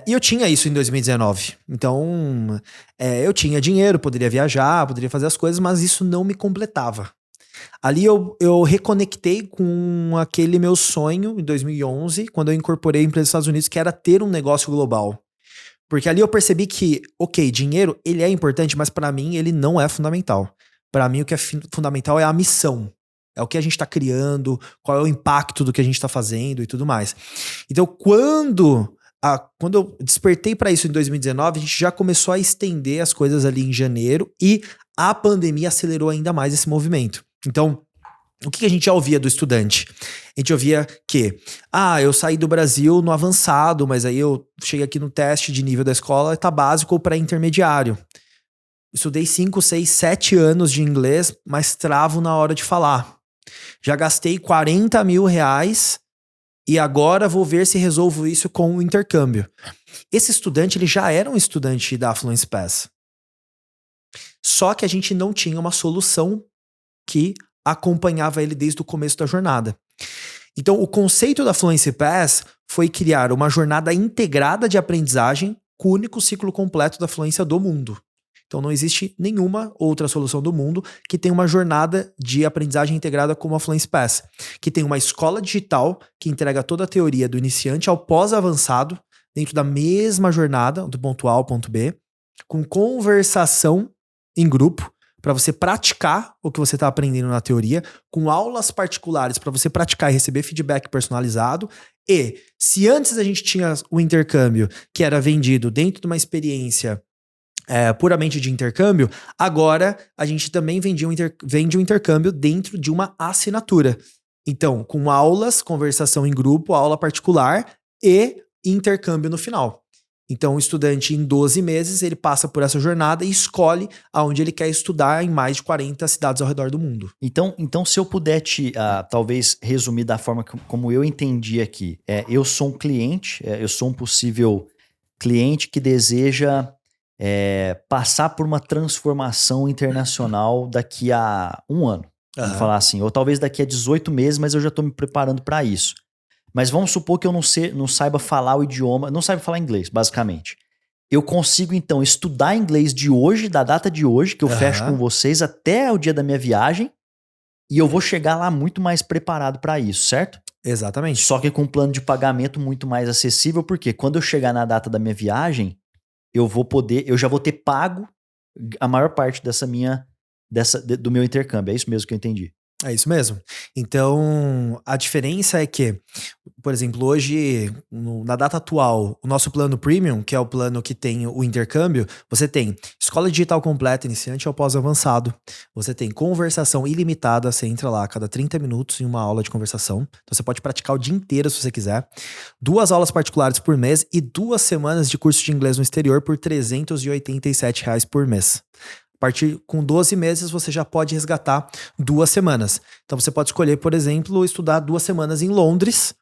E eu tinha isso em 2019. Então, eu tinha dinheiro, poderia viajar, poderia fazer as coisas, mas isso não me completava. Ali eu reconectei com aquele meu sonho em 2011, quando eu incorporei a empresa dos Estados Unidos, que era ter um negócio global. Porque ali eu percebi que, ok, dinheiro, ele é importante, mas para mim ele não é fundamental. Para mim o que é fundamental é a missão. É o que a gente tá criando, qual é o impacto do que a gente tá fazendo e tudo mais. Então, quando eu despertei para isso em 2019, a gente já começou a estender as coisas ali em janeiro e a pandemia acelerou ainda mais esse movimento. Então, o que a gente já ouvia do estudante? A gente ouvia que, eu saí do Brasil no avançado, mas aí eu cheguei aqui no teste de nível da escola, tá básico ou pré-intermediário. Estudei 5, 6, 7 anos de inglês, mas travo na hora de falar. Já gastei 40 mil reais e agora vou ver se resolvo isso com o intercâmbio. Esse estudante, ele já era um estudante da Fluency Pass. Só que a gente não tinha uma solução que acompanhava ele desde o começo da jornada. Então, o conceito da Fluency Pass foi criar uma jornada integrada de aprendizagem com o único ciclo completo da fluência do mundo. Então, não existe nenhuma outra solução do mundo que tenha uma jornada de aprendizagem integrada como a Fluency Pass, que tem uma escola digital que entrega toda a teoria do iniciante ao pós-avançado dentro da mesma jornada, do ponto A ao ponto B, com conversação em grupo para você praticar o que você está aprendendo na teoria, com aulas particulares para você praticar e receber feedback personalizado. E se antes a gente tinha o intercâmbio que era vendido dentro de uma experiência puramente de intercâmbio, agora a gente também vende um intercâmbio dentro de uma assinatura. Então, com aulas, conversação em grupo, aula particular e intercâmbio no final. Então, o estudante, em 12 meses, ele passa por essa jornada e escolhe aonde ele quer estudar em mais de 40 cidades ao redor do mundo. Então se eu puder talvez resumir da forma como eu entendi aqui. Eu sou um cliente, eu sou um possível cliente que deseja passar por uma transformação internacional daqui a um ano. Vamos falar assim. Ou talvez daqui a 18 meses, mas eu já estou me preparando para isso. Mas vamos supor que eu não saiba falar o idioma, não saiba falar inglês, basicamente. Eu consigo, então, estudar inglês de hoje, da data de hoje, que eu fecho com vocês, até o dia da minha viagem, e eu vou chegar lá muito mais preparado para isso, certo? Exatamente. Só que com um plano de pagamento muito mais acessível, porque quando eu chegar na data da minha viagem, eu já vou ter pago a maior parte do meu intercâmbio. É isso mesmo que eu entendi. É isso mesmo. Então, a diferença é que, por exemplo, hoje, na data atual, o nosso plano premium, que é o plano que tem o intercâmbio, você tem escola digital completa, iniciante ao pós-avançado. Você tem conversação ilimitada, você entra lá a cada 30 minutos em uma aula de conversação. Então, você pode praticar o dia inteiro se você quiser. 2 aulas particulares por mês e 2 semanas de curso de inglês no exterior por R$ 387 por mês. A partir com 12 meses, você já pode resgatar 2 semanas. Então, você pode escolher, por exemplo, estudar 2 semanas em Londres.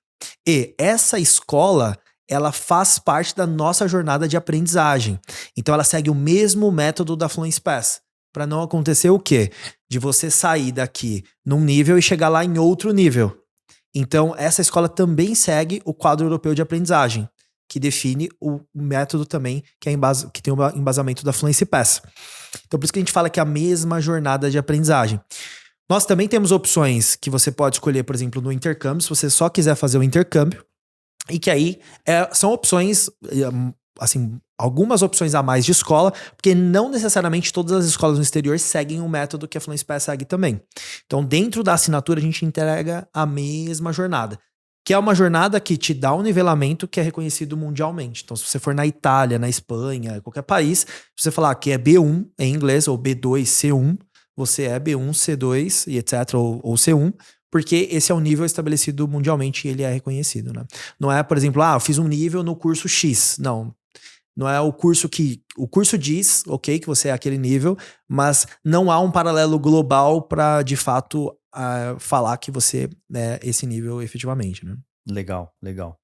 E essa escola, ela faz parte da nossa jornada de aprendizagem. Então, ela segue o mesmo método da Fluency Pass. Para não acontecer o quê? De você sair daqui num nível e chegar lá em outro nível. Então, essa escola também segue o quadro europeu de aprendizagem, que define o método também que tem o embasamento da Fluency Pass. Então, por isso que a gente fala que é a mesma jornada de aprendizagem. Nós também temos opções que você pode escolher, por exemplo, no intercâmbio, se você só quiser fazer o intercâmbio, e que aí são opções, assim, algumas opções a mais de escola, porque não necessariamente todas as escolas no exterior seguem o método que a Fluency Pass segue também. Então, dentro da assinatura, a gente entrega a mesma jornada, que é uma jornada que te dá um nivelamento que é reconhecido mundialmente. Então, se você for na Itália, na Espanha, qualquer país, se você falar que é B1 em inglês ou B2, C1, você é B1, C2 e etc, ou C1, porque esse é um nível estabelecido mundialmente e ele é reconhecido, né? Não é, por exemplo, eu fiz um nível no curso X. Não é o curso que... O curso diz, ok, que você é aquele nível, mas não há um paralelo global para, de fato, falar que você é esse nível efetivamente, né? Legal, legal.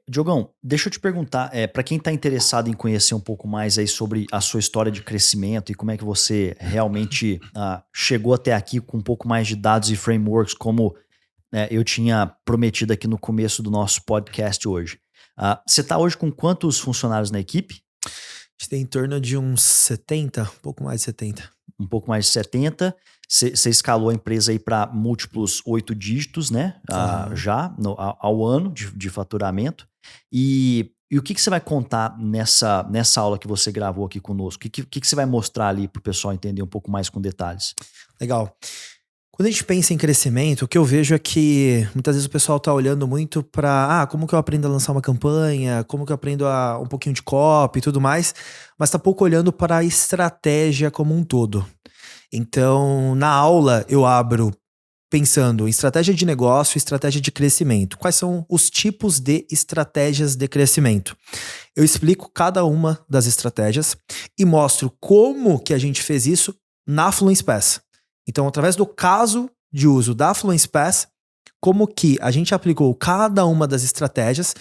Diogão, deixa eu te perguntar, para quem está interessado em conhecer um pouco mais aí sobre a sua história de crescimento e como é que você realmente chegou até aqui com um pouco mais de dados e frameworks, como eu tinha prometido aqui no começo do nosso podcast hoje. Você está hoje com quantos funcionários na equipe? A gente tem em torno de uns 70, um pouco mais de 70. Um pouco mais de 70. Você escalou a empresa aí para múltiplos 8 dígitos, né? Já ao ano de faturamento. E o que você vai contar nessa aula que você gravou aqui conosco? O que você vai mostrar ali para o pessoal entender um pouco mais com detalhes? Legal. Quando a gente pensa em crescimento, o que eu vejo é que muitas vezes o pessoal tá olhando muito para como que eu aprendo a lançar uma campanha, como que eu aprendo um pouquinho de copy e tudo mais, mas tá pouco olhando para a estratégia como um todo. Então, na aula eu abro pensando em estratégia de negócio e estratégia de crescimento. Quais são os tipos de estratégias de crescimento? Eu explico cada uma das estratégias e mostro como que a gente fez isso na Fluency Pass. Então, através do caso de uso da Fluency Pass, como que a gente aplicou cada uma das estratégias.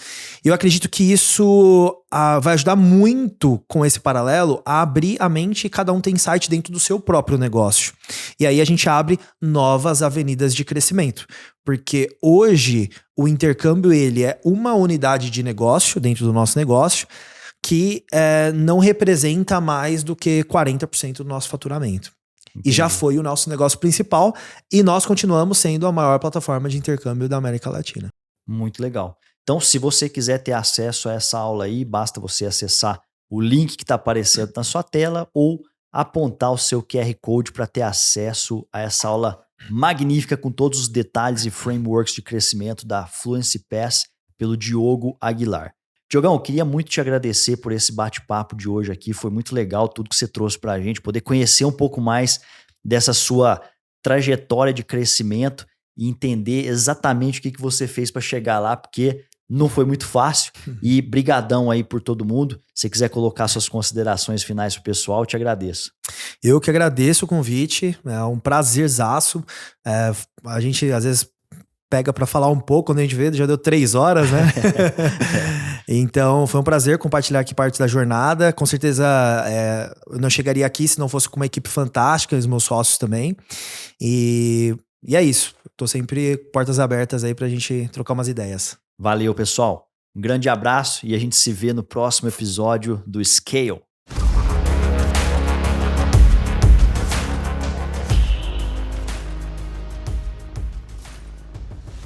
Eu acredito que isso vai ajudar muito com esse paralelo a abrir a mente e cada um tem insight dentro do seu próprio negócio. E aí a gente abre novas avenidas de crescimento. Porque hoje o intercâmbio ele é uma unidade de negócio dentro do nosso negócio que não representa mais do que 40% do nosso faturamento. Entendi. E já foi o nosso negócio principal e nós continuamos sendo a maior plataforma de intercâmbio da América Latina. Muito legal. Então, se você quiser ter acesso a essa aula aí, basta você acessar o link que está aparecendo na sua tela ou apontar o seu QR Code para ter acesso a essa aula magnífica com todos os detalhes e frameworks de crescimento da Fluency Pass pelo Diogo Aguilar. Diogão, eu queria muito te agradecer por esse bate-papo de hoje aqui. Foi muito legal tudo que você trouxe para a gente, poder conhecer um pouco mais dessa sua trajetória de crescimento e entender exatamente o que você fez para chegar lá, porque não foi muito fácil. E brigadão aí por todo mundo. Se você quiser colocar suas considerações finais pro pessoal, eu te agradeço. Eu que agradeço o convite, é um prazerzaço. A gente às vezes pega para falar um pouco, quando a gente vê, já deu 3 horas, né? Então, foi um prazer compartilhar aqui parte da jornada. Com certeza, eu não chegaria aqui se não fosse com uma equipe fantástica, os meus sócios também. E é isso. Tô sempre portas abertas aí pra gente trocar umas ideias. Valeu, pessoal. Um grande abraço e a gente se vê no próximo episódio do Scale.